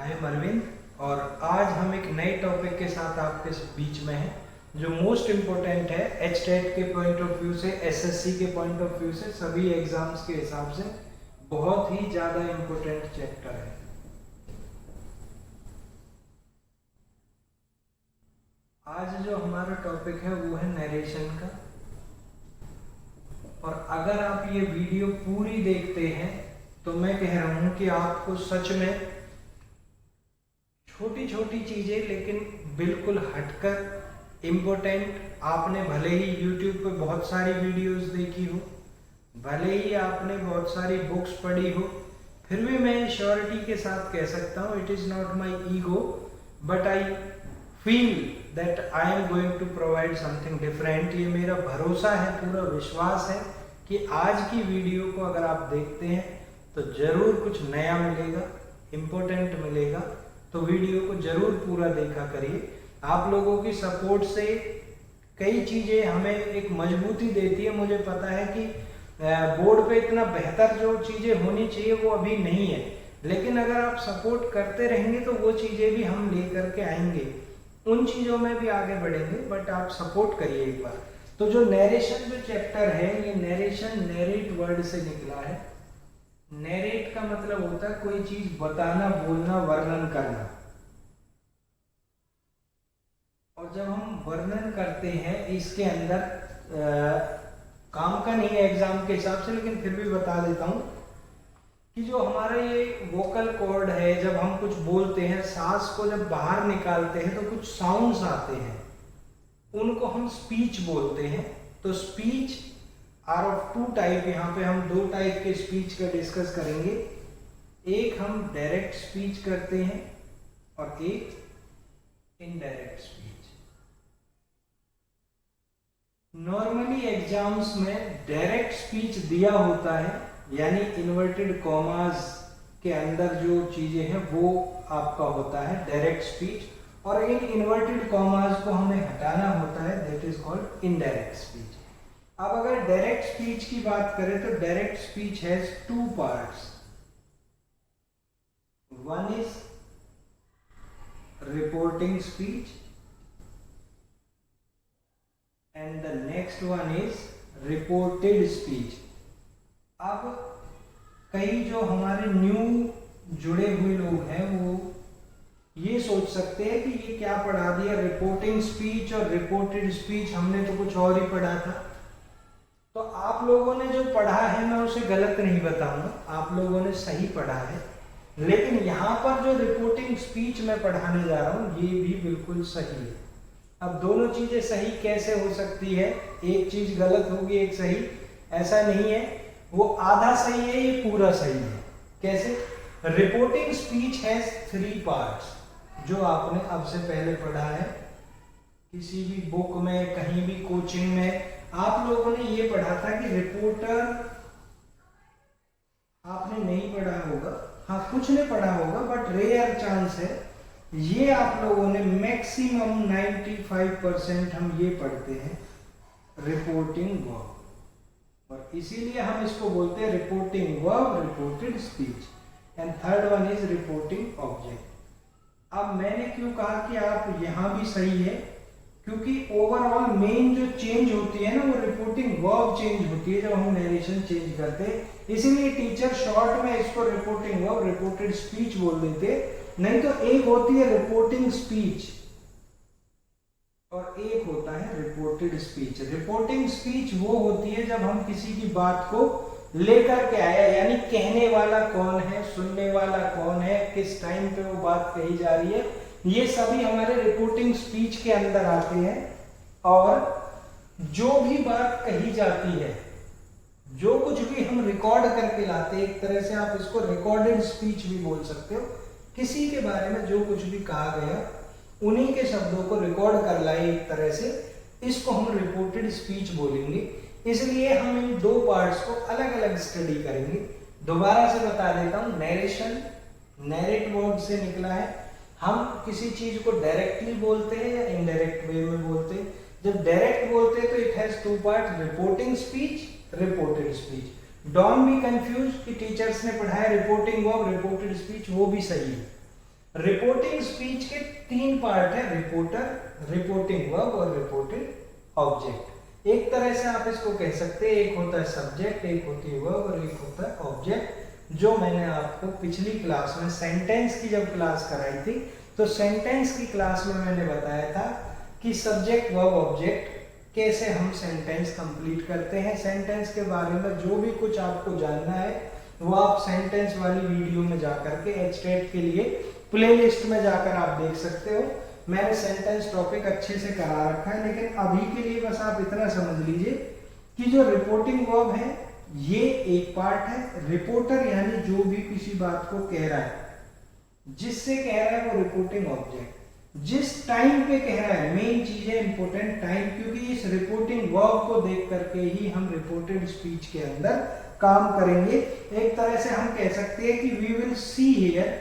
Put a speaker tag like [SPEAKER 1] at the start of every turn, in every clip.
[SPEAKER 1] I am Arvind और आज हम एक नए टॉपिक के साथ आपके बीच में हैं जो मोस्ट इम्पोर्टेंट है एचटेट के पॉइंट ऑफ व्यू से, एसएससी के पॉइंट ऑफ व्यू से, सभी एग्जाम्स के हिसाब से बहुत ही ज़्यादा इम्पोर्टेंट चैप्टर है। आज जो हमारा टॉपिक है वो है नरेशन का। और अगर आप ये वीडियो पूरी देखते हैं तो मैं कह रहा हूं कि आपको सच में छोटी छोटी चीजें लेकिन बिल्कुल हटकर इम्पोर्टेंट, आपने भले ही YouTube पे बहुत सारी वीडियोस देखी हो, भले ही आपने बहुत सारी बुक्स पढ़ी हो, फिर भी मैं श्योरिटी के साथ कह सकता हूँ it is not my ego but I feel that I am going to provide something different. ये मेरा भरोसा है, पूरा विश्वास है कि आज की वीडियो को अगर आप देखते हैं तो जरूर कुछ नया मिलेगा, इम्पोर्टेंट मिलेगा। तो वीडियो को जरूर पूरा देखा करिए। आप लोगों की सपोर्ट से कई चीज़ें हमें एक मजबूती देती है। मुझे पता है कि बोर्ड पे इतना बेहतर जो चीज़ें होनी चाहिए वो अभी नहीं है, लेकिन अगर आप सपोर्ट करते रहेंगे तो वो चीज़ें भी हम लेकर के आएंगे, उन चीज़ों में भी आगे बढ़ेंगे। बट आप सपोर्ट करिए एक बार। तो जो नरेशन जो चैप्टर है, ये नरेशन नरेट वर्ड से निकला है। नरेट का मतलब होता है कोई चीज बताना, बोलना, वर्णन करना। और जब हम वर्णन करते हैं इसके अंदर काम का नहीं है एग्जाम के हिसाब से, लेकिन फिर भी बता देता हूं कि जो हमारा ये वोकल कॉर्ड है, जब हम कुछ बोलते हैं, सांस को जब बाहर निकालते हैं तो कुछ साउंड्स आते हैं, उनको हम स्पीच बोलते हैं। तो speech are of two type. यहाँ पे हम दो टाइप के स्पीच का डिस्कस करेंगे। एक हम डायरेक्ट स्पीच करते हैं और एक इनडायरेक्ट स्पीच। नॉर्मली एग्जाम्स में डायरेक्ट स्पीच दिया होता है, यानी इन्वर्टेड कॉमास के अंदर जो चीजें हैं वो आपका होता है डायरेक्ट स्पीच, और इन इन्वर्टेड कॉमास को हमें हटाना होता है, that is called indirect speech. अब अगर डायरेक्ट स्पीच की बात करें तो direct speech has two parts. One is reporting speech and the next one is reported speech. अब कई जो हमारे न्यू जुड़े हुए लोग हैं वो ये सोच सकते हैं कि ये क्या पढ़ा दिया, रिपोर्टिंग स्पीच और रिपोर्टेड स्पीच, हमने तो कुछ और ही पढ़ा था। तो आप लोगों ने जो पढ़ा है मैं उसे गलत नहीं बताऊंगा, आप लोगों ने सही पढ़ा है, लेकिन यहाँ पर जो रिपोर्टिंग स्पीच मैं पढ़ाने जा रहा हूँ ये भी बिल्कुल सही है। अब दोनों चीजें सही कैसे हो सकती है, एक चीज गलत होगी एक सही, ऐसा नहीं है। वो आधा सही है, ये पूरा सही है। कैसे? Reporting speech has three parts, जो आपने अब से पहले पढ़ा है किसी भी बुक में, कहीं भी कोचिंग में आप लोगों ने ये पढ़ा था कि रिपोर्टर, आपने नहीं पढ़ा होगा, हाँ कुछ ने पढ़ा होगा बट रेयर चांस है, ये आप लोगों ने मैक्सिमम 95% हम ये पढ़ते हैं रिपोर्टिंग वर्ब, और इसीलिए हम इसको बोलते हैं reporting verb, reported speech, and third one is reporting object. अब मैंने क्यों कहा कि आप यहां भी सही है, क्योंकि ओवरऑल मेन जो चेंज होती है ना वो रिपोर्टिंग वर्ब चेंज होती है जब हम नरेशन चेंज करते हैं। इसीलिए टीचर शॉर्ट में इसको रिपोर्टिंग वर्ब, रिपोर्टेड स्पीच बोल देते, नहीं तो एक होती है रिपोर्टिंग स्पीच और एक होता है रिपोर्टेड स्पीच। रिपोर्टिंग स्पीच वो होती है जब हम किसी की बात को लेकर के आया, यानी कहने वाला कौन है, सुनने वाला कौन है, किस टाइम पे वो बात कही जा रही है, ये सभी हमारे रिपोर्टिंग स्पीच के अंदर आते हैं। और जो भी बात कही जाती है, जो कुछ भी हम रिकॉर्ड करके लाते हैं, एक तरह से आप इसको रिकॉर्डेड स्पीच भी बोल सकते हो, किसी के बारे में जो कुछ भी कहा गया उन्हीं के शब्दों को रिकॉर्ड कर लाए एक तरह से, इसको हम रिपोर्टेड स्पीच बोलेंगे। इसलिए हम इन दो पार्ट्स को अलग अलग स्टडी करेंगे। दोबारा से बता देता हूं, नरेशन नरेट वर्ड से निकला है। हम किसी चीज को डायरेक्टली बोलते हैं या इनडायरेक्ट वे में बोलते हैं। जब डायरेक्ट बोलते हैं तो it has two part, reporting speech, reported speech. Don't be confuse कि टीचर्स ने पढ़ाया रिपोर्टिंग वर्ब, रिपोर्टेड स्पीच, वो भी सही है। रिपोर्टिंग स्पीच के तीन पार्ट है, रिपोर्टर, रिपोर्टिंग वर्ब और रिपोर्टेड ऑब्जेक्ट। एक तरह से आप इसको कह सकते हैं, एक होता है सब्जेक्ट, एक होती है वर्ब और एक होता है ऑब्जेक्ट। जो मैंने आपको पिछली क्लास में सेंटेंस की जब क्लास कराई थी तो सेंटेंस की क्लास में मैंने बताया था कि सब्जेक्ट वर्ब ऑब्जेक्ट कैसे हम सेंटेंस कंप्लीट करते हैं। सेंटेंस के बारे में जो भी कुछ आपको जानना है वो आप सेंटेंस वाली वीडियो में जाकर के एचटेट के लिए प्लेलिस्ट में जाकर आप देख सकते हो। मैंने सेंटेंस टॉपिक अच्छे से करा रखा है, लेकिन अभी के लिए बस आप इतना समझ लीजिए कि जो रिपोर्टिंग वर्ब है ये एक पार्ट है। रिपोर्टर यानी जो भी किसी बात को कह रहा है, जिससे कह रहा है वो रिपोर्टिंग ऑब्जेक्ट। जिस टाइम पे कह रहा है, मेन चीज है इंपोर्टेंट टाइम, क्योंकि इस रिपोर्टिंग वर्ब को देख करके ही हम रिपोर्टेड स्पीच के अंदर काम करेंगे। एक तरह से हम कह सकते हैं कि we will see here,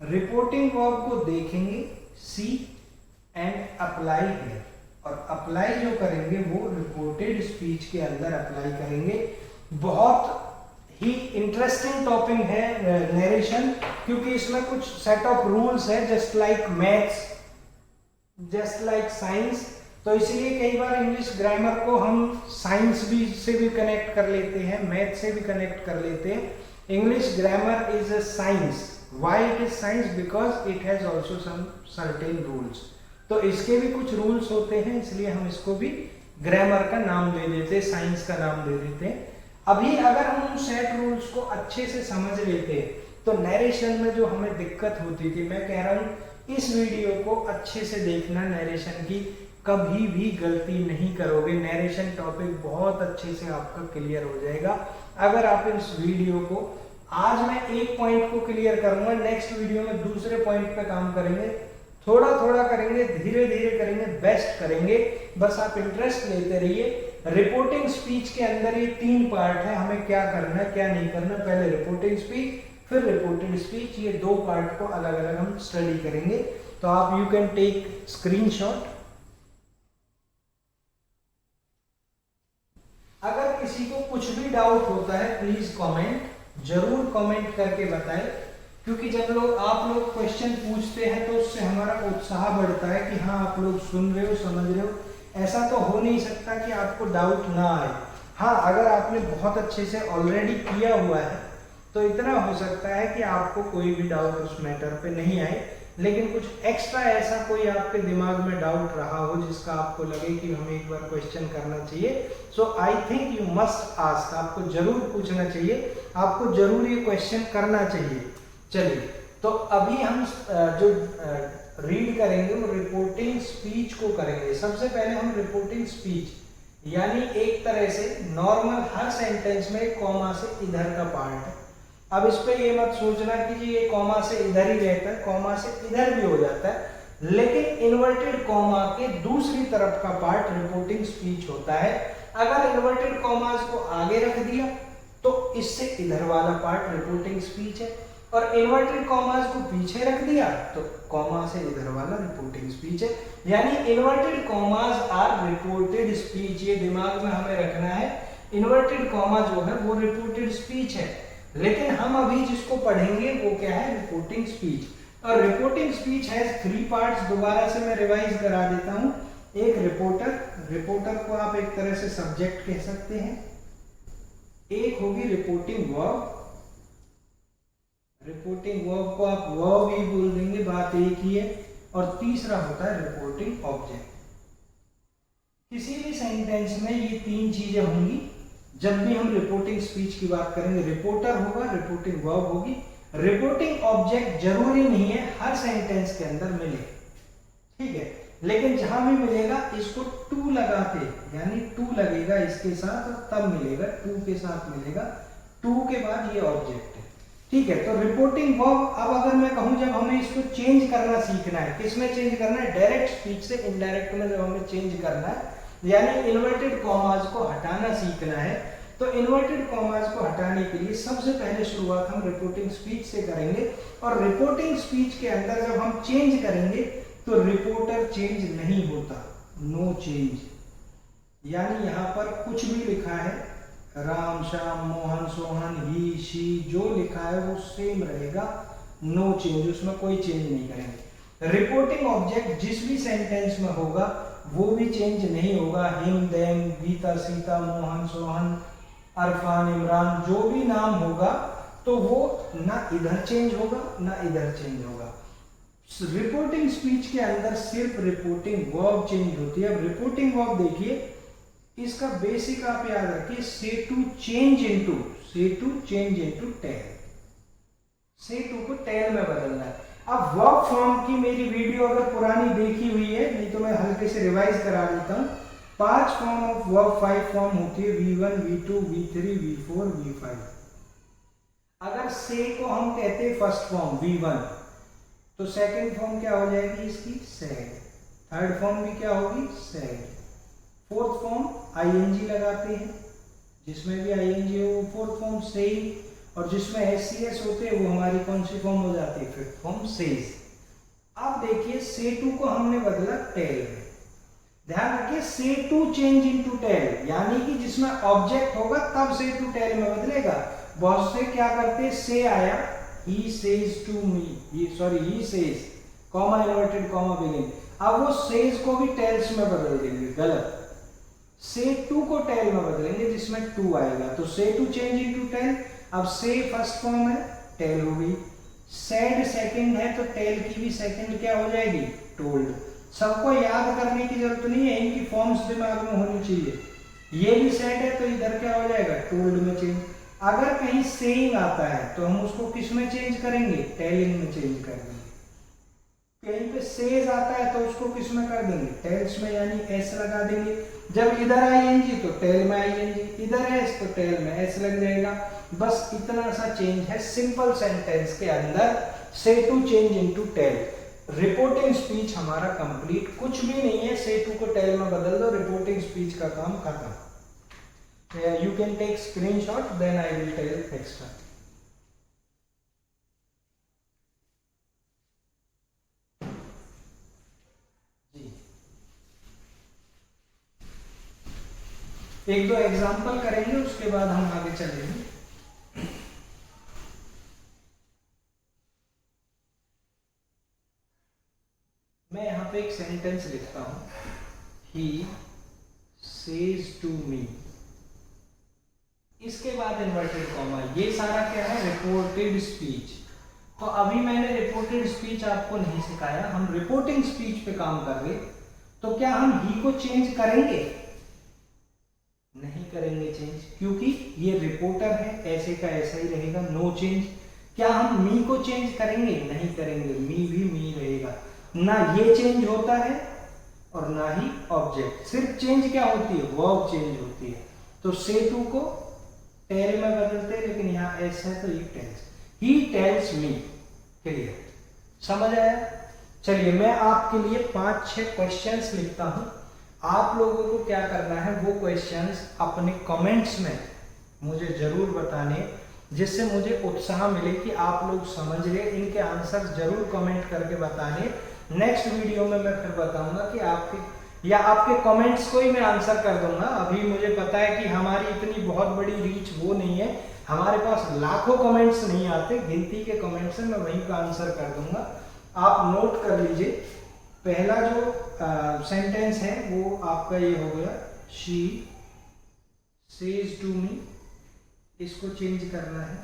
[SPEAKER 1] reporting verb को देखेंगे, सी एंड अप्लाई हियर, और अप्लाई जो करेंगे वो रिपोर्टेड स्पीच के अंदर अप्लाई करेंगे। बहुत ही इंटरेस्टिंग टॉपिक है नरेशन, क्योंकि इसमें कुछ सेट ऑफ रूल्स है, just like maths, just like science. तो इसलिए कई बार इंग्लिश ग्रामर को हम साइंस भी से भी कनेक्ट कर लेते हैं, मैथ से भी कनेक्ट कर लेते हैं। English grammar is a science. Why it is science? Because it has also some certain rules. तो इसके भी कुछ रूल्स होते हैं, इसलिए हम इसको भी ग्रामर का नाम दे देते हैं, साइंस का नाम दे देते हैं। अभी अगर हम उन सेट रूल्स को अच्छे से समझ लेते हैं तो नरेशन में जो हमें दिक्कत होती थी, मैं कह रहा हूं इस वीडियो को अच्छे से देखना, नरेशन की कभी भी गलती नहीं करोगे। नरेशन टॉपिक बहुत अच्छे से आपका क्लियर हो जाएगा अगर आप इस वीडियो को, आज मैं एक पॉइंट को क्लियर करूंगा, नेक्स्ट वीडियो में दूसरे पॉइंट पे काम करेंगे, थोड़ा थोड़ा करेंगे, धीरे धीरे करेंगे, बेस्ट करेंगे। बस आप इंटरेस्ट लेते रहिए। रिपोर्टिंग स्पीच के अंदर ये तीन पार्ट है, हमें क्या करना है क्या नहीं करना। पहले रिपोर्टिंग स्पीच, फिर रिपोर्टेड स्पीच, ये दो पार्ट को अलग अलग हम स्टडी करेंगे। तो आप यू कैन टेक स्क्रीनशॉट। अगर किसी को कुछ भी डाउट होता है प्लीज कमेंट, जरूर कमेंट करके बताएं, क्योंकि जब आप लोग क्वेश्चन पूछते हैं तो उससे हमारा उत्साह बढ़ता है कि हाँ आप लोग सुन रहे हो, समझ रहे हो। ऐसा तो हो नहीं सकता कि आपको डाउट ना आए। हाँ, अगर आपने बहुत अच्छे से ऑलरेडी किया हुआ है तो इतना हो सकता है कि आपको कोई भी डाउट उस मैटर पे नहीं आए, लेकिन कुछ एक्स्ट्रा ऐसा कोई आपके दिमाग में डाउट रहा हो जिसका आपको लगे कि हमें एक बार क्वेश्चन करना चाहिए, so I think you must ask, आपको जरूर पूछना चाहिए, आपको जरूर ये क्वेश्चन करना चाहिए। चलिए, तो अभी हम जो रीड करेंगे वो रिपोर्टिंग स्पीच को करेंगे। सबसे पहले हम रिपोर्टिंग स्पीच यानी एक तरह से नॉर्मल हर सेंटेंस में कॉमा से इधर का पार्ट है। अब इस पे ये मत सोचना कि जी ये कॉमा से इधर ही रहता है, कॉमा से इधर भी हो जाता है, लेकिन इन्वर्टेड कॉमा के दूसरी तरफ का पार्ट रिपोर्टिंग स्पीच होता है। अगर इन्वर्टेड कॉमास को आगे रख दिया तो इससे इधर वाला पार्ट रिपोर्टिंग स्पीच है, और इन्वर्टेड कॉमास को पीछे रख दिया तो कॉमा से इधर वाला रिपोर्टिंग स्पीच है। यानी inverted commas are reported speech, ये दिमाग में हमें रखना है। इन्वर्टेड कॉमा जो है वो रिपोर्टेड स्पीच है, लेकिन हम अभी जिसको पढ़ेंगे वो क्या है? Reporting speech. और reporting speech has three parts. दोबारा से मैं रिवाइज करा देता हूं। एक रिपोर्टर, रिपोर्टर को आप एक तरह से सब्जेक्ट कह सकते हैं। एक होगी रिपोर्टिंग वर्ब, रिपोर्टिंग वर्ब को आप वर्ब ही बोल देंगे, बात एक ही है। और तीसरा होता है रिपोर्टिंग ऑब्जेक्ट। किसी भी सेंटेंस में ये तीन चीजें होंगी। जब भी हम रिपोर्टिंग स्पीच की बात करेंगे, रिपोर्टर होगा, रिपोर्टिंग वर्ब होगी, रिपोर्टिंग ऑब्जेक्ट जरूरी नहीं है हर सेंटेंस के अंदर मिले, ठीक है, लेकिन जहां भी मिलेगा इसको टू लगाते, यानी टू लगेगा इसके साथ और तब मिलेगा, टू के साथ मिलेगा, टू के बाद ये ऑब्जेक्ट है, ठीक है। तो रिपोर्टिंग वर्ब, अब अगर मैं कहूं जब हमें इसको चेंज करना सीखना है, किसमें चेंज करना है? डायरेक्ट स्पीच से इनडायरेक्ट में जब हमें चेंज करना है, यानी इन्वर्टेड कॉमास को हटाना सीखना है, तो इन्वर्टेड कॉमास को हटाने के लिए सबसे पहले शुरुआत हम रिपोर्टिंग स्पीच से करेंगे। और रिपोर्टिंग स्पीच के अंदर जब हम चेंज करेंगे तो रिपोर्टर चेंज नहीं होता, नो चेंज। यानी यहां पर कुछ भी लिखा है, राम, श्याम, मोहन, सोहन, ही, शी, जो लिखा है वो सेम रहेगा, नो चेंज, उसमें कोई चेंज नहीं करेंगे। रिपोर्टिंग ऑब्जेक्ट जिस भी सेंटेंस में होगा वो भी चेंज नहीं होगा। हिम, देम, गीता, सीता, मोहन, सोहन, अरफान, इमरान, जो भी नाम होगा तो वो ना इधर चेंज होगा ना इधर चेंज होगा। रिपोर्टिंग स्पीच के अंदर सिर्फ रिपोर्टिंग वर्ब चेंज होती है। अब रिपोर्टिंग वर्ब देखिए, इसका बेसिक आप याद रखिए, से टू चेंज इनटू, से टू चेंज इनटू टेल, से टू को टेल में बदलना है। अब वर्ब फॉर्म की मेरी वीडियो अगर पुरानी देखी हुई है, नहीं तो मैं हल्के से रिवाइज करा देता हूं। 5 फॉर्म ऑफ वर्ब, 5 फॉर्म होती है, V1, V2, V3, V4, V5। अगर से को हम कहते हैं फर्स्ट फॉर्म V1, तो सेकंड फॉर्म क्या हो जाएगी इसकी, सेड। थर्ड फॉर्म भी क्या होगी, सेड। फोर्थ फॉर्म ING लगाते हैं, जिसमें भी ING हो वो फोर्थ फॉर्म से, और जिसमें SCS होते हैं वो हमारी कौन सी फॉर्म हो जाती है, फिफ्थ फॉर्म सेज। अब देखिए से टू को हमने बदला टेल में। ध्यान रखिए, से टू चेंज इनटू टेल, यानी कि जिसमें ऑब्जेक्ट होगा तब से टू टेल में बदलेगा। बहुत से क्या करते हैं, से आया, he says to me, he says, comma inverted comma begin, अब वो says को भी टेल्स में बदल देंगे, गलत। से टू को टेल में बदलेंगे जिसमें टू आएगा, तो से टू चेंज इनटू टेल। अब से फर्स्ट फॉर्म है, टेल हो गई। सेड सेकंड है, तो टेल की भी सेकंड क्या हो जाएगी, टोल्ड। सबको याद करने की जरूरत नहीं है, इनकी फॉर्म्स दिमाग में होनी चाहिए। ये भी सेड है तो इधर क्या हो जाएगा, टोल्ड में चेंज। अगर कहीं सेइंग आता है तो हम उसको किस में चेंज करेंगे, टेलिंग में चेंज कर देंगे। कहीं पे सेज आता है तो उसको किस में कर देंगे, टेल्स में, यानी एस लगा देंगे। जब इधर ING तो टेल में ING, इधर एस तो टेल में एस लग जाएगा। बस इतना सा चेंज है सिंपल सेंटेंस के अंदर, say to change into tell. Reporting speech हमारा कंप्लीट, कुछ भी नहीं है, से टू को टेल में बदल दो, रिपोर्टिंग स्पीच का काम खत्म। You can take screenshot, then I will tell extra. जी, एक दो एग्जांपल करेंगे, उसके बाद हम आगे चलेंगे। मैं यहाँ पे एक सेंटेंस लिखता हूँ, he says to me, इसके बाद इन्वर्टेड कॉमा। ये सारा क्या है, रिपोर्टेड स्पीच। तो अभी मैंने रिपोर्टेड स्पीच आपको नहीं सिखाया, हम रिपोर्टिंग स्पीच पे काम कर रहे। तो क्या हम ही को चेंज करेंगे, नहीं करेंगे चेंज, क्योंकि ये रिपोर्टर है, ऐसे का ऐसा ही रहेगा, नो चेंज। क्या हम मी को चेंज करेंगे, नहीं करेंगे, मी भी मी रहेगा। ना ये चेंज होता है और ना ही ऑब्जेक्ट, सिर्फ चेंज क्या होती है, वर्ब चेंज होती है। तो से टू को टेल में बदलते हैं, लेकिन यहाँ एस है तो ही टेल्स मी। क्लियर, समझ आया? चलिए मैं आपके लिए 5-6 क्वेश्चंस लिखता हूं, आप लोगों को क्या करना है, वो क्वेश्चंस अपने कमेंट्स में मुझे जरूर बताने, जिससे मुझे उत्साह मिले कि आप लोग समझ गए। इनके आंसर जरूर कमेंट करके बताने। नेक्स्ट वीडियो में मैं फिर बताऊंगा कि आपके कमेंट्स को ही मैं आंसर कर दूंगा। अभी मुझे पता है कि हमारी इतनी बहुत बड़ी रीच वो नहीं है, हमारे पास लाखों कमेंट्स नहीं आते, गिनती के कमेंट्स हैं, मैं वहीं का आंसर कर दूंगा। आप नोट कर लीजिए। पहला जो सेंटेंस है वो आपका ये हो गया, शी सेज टू मी, इसको चेंज करना है।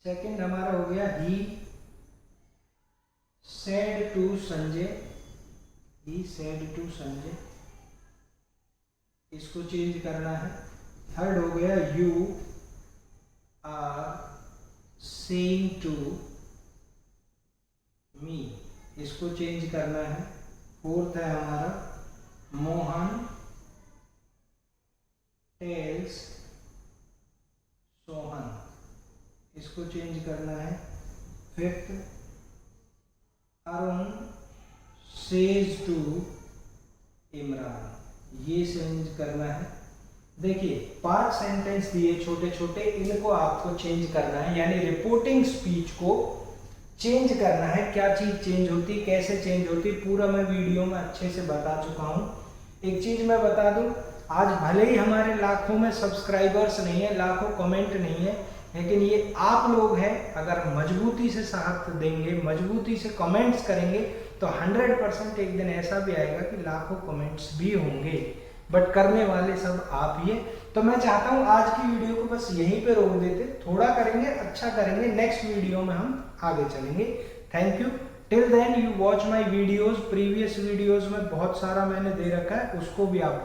[SPEAKER 1] सेकंड हमारा हो गया, he said to Sanjay, he said to Sanjay, इसको चेंज करना है। थर्ड हो गया, you are saying to me, इसको चेंज करना है। फोर्थ है हमारा, मोहन टेल्स सोहन, इसको चेंज करना है। Fifth, Arun says to Imran, ये चेंज करना है। देखिए 5 सेंटेंस दिए छोटे छोटे, इनको आपको चेंज करना है, यानी रिपोर्टिंग स्पीच को चेंज करना है। क्या चीज चेंज होती, कैसे चेंज होती, पूरा मैं वीडियो में अच्छे से बता चुका हूँ। एक चीज मैं बता दूं, आज भले ही हमारे लाखों में सब्सक्राइबर्स नहीं है, लाखों कमेंट नहीं है, लेकिन ये आप लोग हैं, अगर मजबूती से साथ देंगे, मजबूती से कमेंट्स करेंगे तो 100% एक दिन ऐसा भी आएगा कि लाखों कमेंट्स भी होंगे, बट करने वाले सब आप ही हैं। तो मैं चाहता हूँ आज की वीडियो को बस यहीं पे रोक देते, थोड़ा करेंगे, अच्छा करेंगे, नेक्स्ट वीडियो में हम आगे चलेंगे। Thank you. Till then you watch my videos, previous videos में बहुत सारा मैंने दे रखा है, उसको भी आप